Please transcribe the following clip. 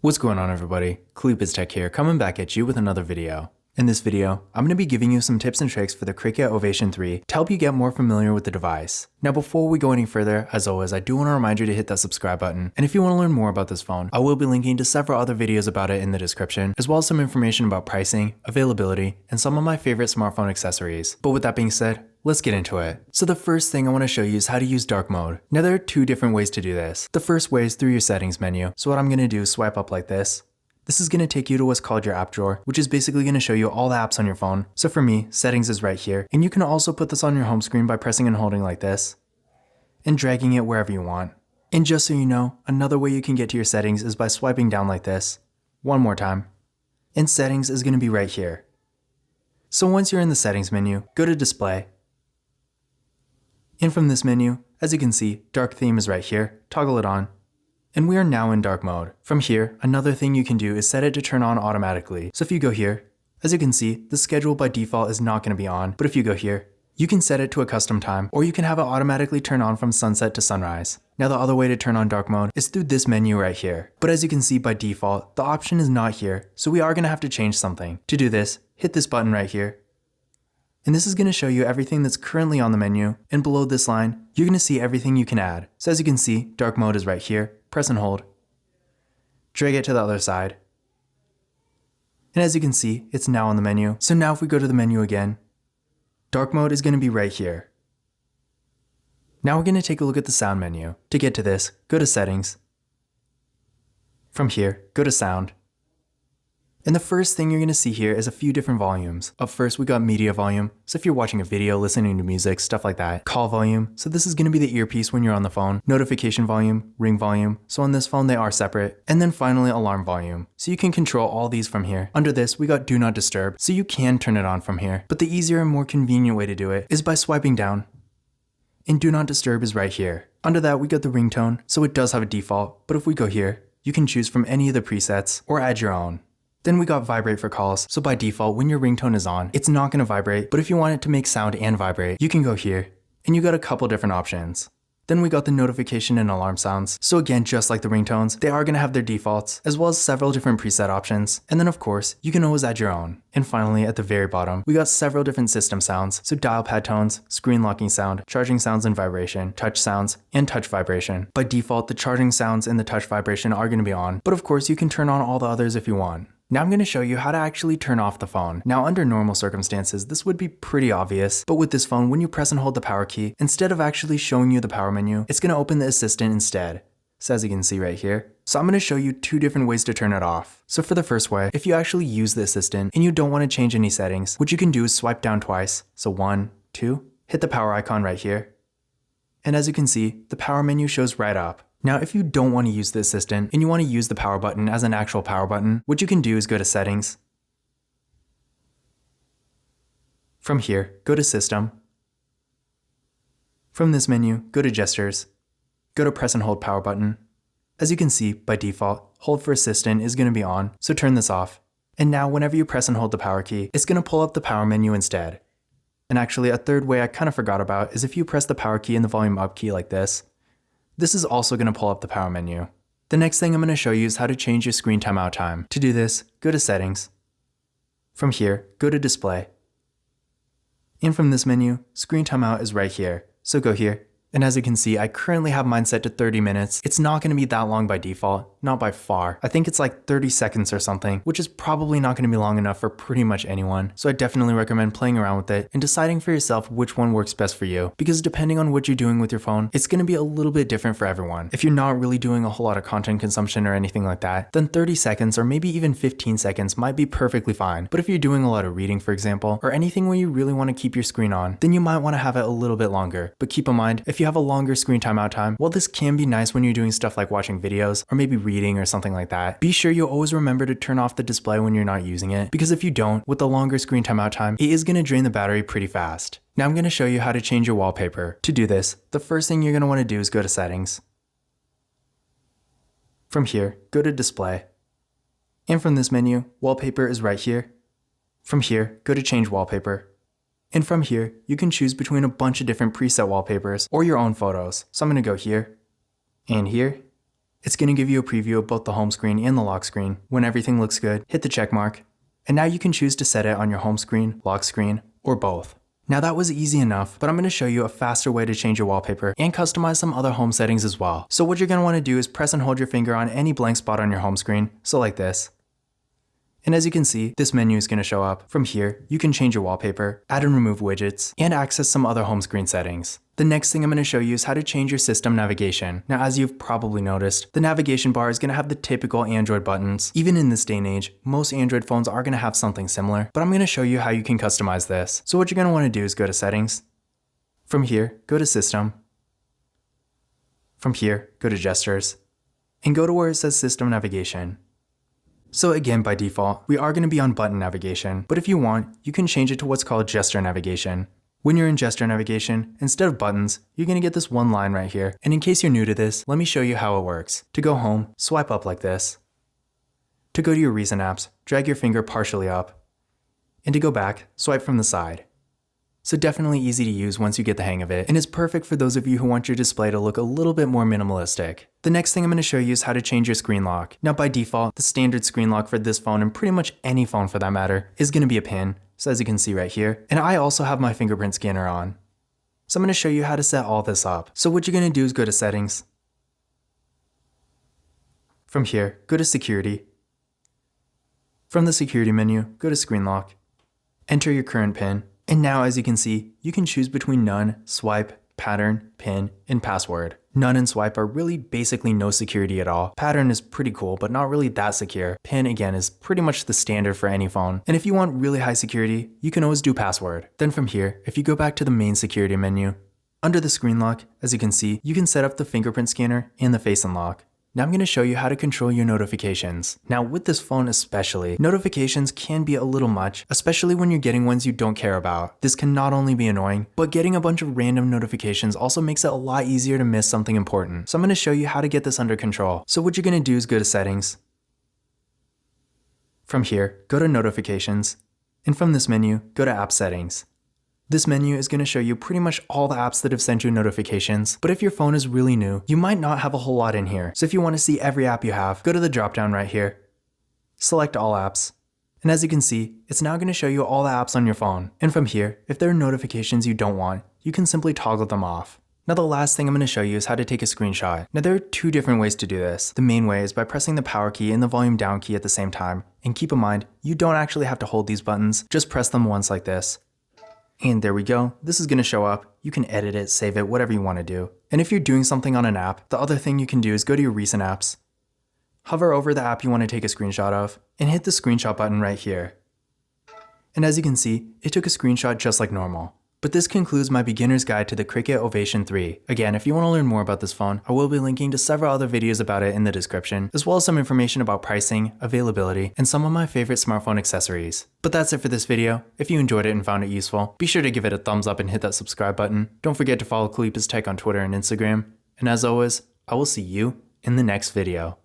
What's going on, everybody? Tech here, coming back at you with another video. In this video, I'm going to be giving you some tips and tricks for the Cricut Ovation 3 to help you get more familiar with the device. Now before we go any further, as always, I do want to remind you to hit that subscribe button, and if you want to learn more about this phone, I will be linking to several other videos about it in the description, as well as some information about pricing, availability, and some of my favorite smartphone accessories. But with that being said, let's get into it. So the first thing I want to show you is how to use dark mode. Now there are two different ways to do this. The first way is through your settings menu. So what I'm going to do is swipe up like this. This is going to take you to what's called your app drawer, which is basically going to show you all the apps on your phone. So for me, settings is right here, and you can also put this on your home screen by pressing and holding like this, and dragging it wherever you want. And just so you know, another way you can get to your settings is by swiping down like this. One more time. And settings is going to be right here. So once you're in the settings menu, go to display. And from this menu, as you can see, dark theme is right here, toggle it on. And we are now in dark mode. From here, another thing you can do is set it to turn on automatically. So if you go here, as you can see, the schedule by default is not going to be on, but if you go here, you can set it to a custom time, or you can have it automatically turn on from sunset to sunrise. Now the other way to turn on dark mode is through this menu right here. But as you can see by default, the option is not here, so we are going to have to change something. To do this, hit this button right here. And this is going to show you everything that's currently on the menu, and below this line, you're going to see everything you can add. So as you can see, dark mode is right here, press and hold, drag it to the other side. And as you can see, it's now on the menu. So now if we go to the menu again, dark mode is going to be right here. Now we're going to take a look at the sound menu. To get to this, go to settings. From here, go to sound. And the first thing you're going to see here is a few different volumes. Up first, we got media volume. So if you're watching a video, listening to music, stuff like that. Call volume. So this is going to be the earpiece when you're on the phone. Notification volume, ring volume. So on this phone, they are separate. And then finally, alarm volume. So you can control all these from here. Under this, we got do not disturb. So you can turn it on from here. But the easier and more convenient way to do it is by swiping down. And do not disturb is right here. Under that, we got the ringtone. So it does have a default. But if we go here, you can choose from any of the presets or add your own. Then we got vibrate for calls, so by default, when your ringtone is on, it's not going to vibrate, but if you want it to make sound and vibrate, you can go here, and you got a couple different options. Then we got the notification and alarm sounds, so again, just like the ringtones, they are going to have their defaults, as well as several different preset options, and then of course, you can always add your own. And finally, at the very bottom, we got several different system sounds, so dial pad tones, screen locking sound, charging sounds and vibration, touch sounds, and touch vibration. By default, the charging sounds and the touch vibration are going to be on, but of course, you can turn on all the others if you want. Now I'm going to show you how to actually turn off the phone. Now under normal circumstances, this would be pretty obvious, but with this phone, when you press and hold the power key, instead of actually showing you the power menu, it's going to open the assistant instead. So as you can see right here. So I'm going to show you two different ways to turn it off. So for the first way, if you actually use the assistant and you don't want to change any settings, what you can do is swipe down twice. So 1, 2, hit the power icon right here. And as you can see, the power menu shows right up. Now, if you don't want to use the assistant and you want to use the power button as an actual power button, what you can do is go to settings. From here, go to system. From this menu, go to gestures. Go to press and hold power button. As you can see, by default, hold for assistant is going to be on, so turn this off. And now whenever you press and hold the power key, it's going to pull up the power menu instead. And actually, a third way I kind of forgot about is if you press the power key and the volume up key like this, this is also going to pull up the power menu. The next thing I'm going to show you is how to change your screen timeout time. To do this, go to settings. From here, go to display. And from this menu, screen timeout is right here. So go here. And as you can see, I currently have mine set to 30 minutes. It's not going to be that long by default, not by far. I think it's like 30 seconds or something, which is probably not going to be long enough for pretty much anyone. So I definitely recommend playing around with it and deciding for yourself which one works best for you. Because depending on what you're doing with your phone, it's going to be a little bit different for everyone. If you're not really doing a whole lot of content consumption or anything like that, then 30 seconds or maybe even 15 seconds might be perfectly fine. But if you're doing a lot of reading, for example, or anything where you really want to keep your screen on, then you might want to have it a little bit longer. But keep in mind, if you have a longer screen timeout time, while this can be nice when you're doing stuff like watching videos or maybe reading or something like that, be sure you always remember to turn off the display when you're not using it, because if you don't, with the longer screen timeout time, it is going to drain the battery pretty fast. Now I'm going to show you how to change your wallpaper. To do this, the first thing you're going to want to do is go to settings. From here, go to display. And from this menu, wallpaper is right here. From here, go to change wallpaper. And from here, you can choose between a bunch of different preset wallpapers or your own photos. So I'm going to go here, and here, It's going to give you a preview of both the home screen and the lock screen. When everything looks good, hit the check mark. And now you can choose to set it on your home screen, lock screen, or both. Now that was easy enough, but I'm going to show you a faster way to change your wallpaper and customize some other home settings as well. So what you're going to want to do is press and hold your finger on any blank spot on your home screen, so like this. And as you can see, this menu is going to show up. From here, you can change your wallpaper, add and remove widgets, and access some other home screen settings. The next thing I'm going to show you is how to change your system navigation. Now, as you've probably noticed, the navigation bar is going to have the typical Android buttons. Even in this day and age, most Android phones are going to have something similar, but I'm going to show you how you can customize this. So what you're going to want to do is go to Settings. From here, go to System. From here, go to Gestures, and go to where it says System Navigation. So again, by default, we are going to be on button navigation, but if you want, you can change it to what's called gesture navigation. When you're in gesture navigation, instead of buttons, you're going to get this one line right here. And in case you're new to this, let me show you how it works. To go home, swipe up like this. To go to your recent apps, drag your finger partially up. And to go back, swipe from the side. So definitely easy to use once you get the hang of it, and it's perfect for those of you who want your display to look a little bit more minimalistic. The next thing I'm going to show you is how to change your screen lock. Now by default, the standard screen lock for this phone, and pretty much any phone for that matter, is going to be a pin. So as you can see right here, and I also have my fingerprint scanner on. So I'm going to show you how to set all this up. So what you're going to do is go to Settings. From here, go to Security. From the Security menu, go to Screen Lock. Enter your current PIN. And now as you can see, you can choose between None, Swipe, Pattern, PIN, and Password. None and Swipe are really basically no security at all. Pattern is pretty cool, but not really that secure. PIN, again, is pretty much the standard for any phone. And if you want really high security, you can always do Password. Then from here, if you go back to the main security menu, under the screen lock, as you can see, you can set up the fingerprint scanner and the face unlock. Now I'm going to show you how to control your notifications. Now with this phone especially, notifications can be a little much, especially when you're getting ones you don't care about. This can not only be annoying, but getting a bunch of random notifications also makes it a lot easier to miss something important. So I'm going to show you how to get this under control. So what you're going to do is go to Settings. From here, go to Notifications, and from this menu, go to App Settings. This menu is going to show you pretty much all the apps that have sent you notifications, but if your phone is really new, you might not have a whole lot in here. So if you want to see every app you have, go to the drop-down right here, select All Apps, and as you can see, it's now going to show you all the apps on your phone. And from here, if there are notifications you don't want, you can simply toggle them off. Now the last thing I'm going to show you is how to take a screenshot. Now there are two different ways to do this. The main way is by pressing the power key and the volume down key at the same time. And keep in mind, you don't actually have to hold these buttons, just press them once like this. And there we go, this is going to show up. You can edit it, save it, whatever you want to do. And if you're doing something on an app, the other thing you can do is go to your recent apps, hover over the app you want to take a screenshot of, and hit the screenshot button right here. And as you can see, it took a screenshot just like normal. But this concludes my beginner's guide to the Cricket Ovation 3. Again, if you want to learn more about this phone, I will be linking to several other videos about it in the description, as well as some information about pricing, availability, and some of my favorite smartphone accessories. But that's it for this video. If you enjoyed it and found it useful, be sure to give it a thumbs up and hit that subscribe button. Don't forget to follow Khalipa's Tech on Twitter and Instagram. And as always, I will see you in the next video.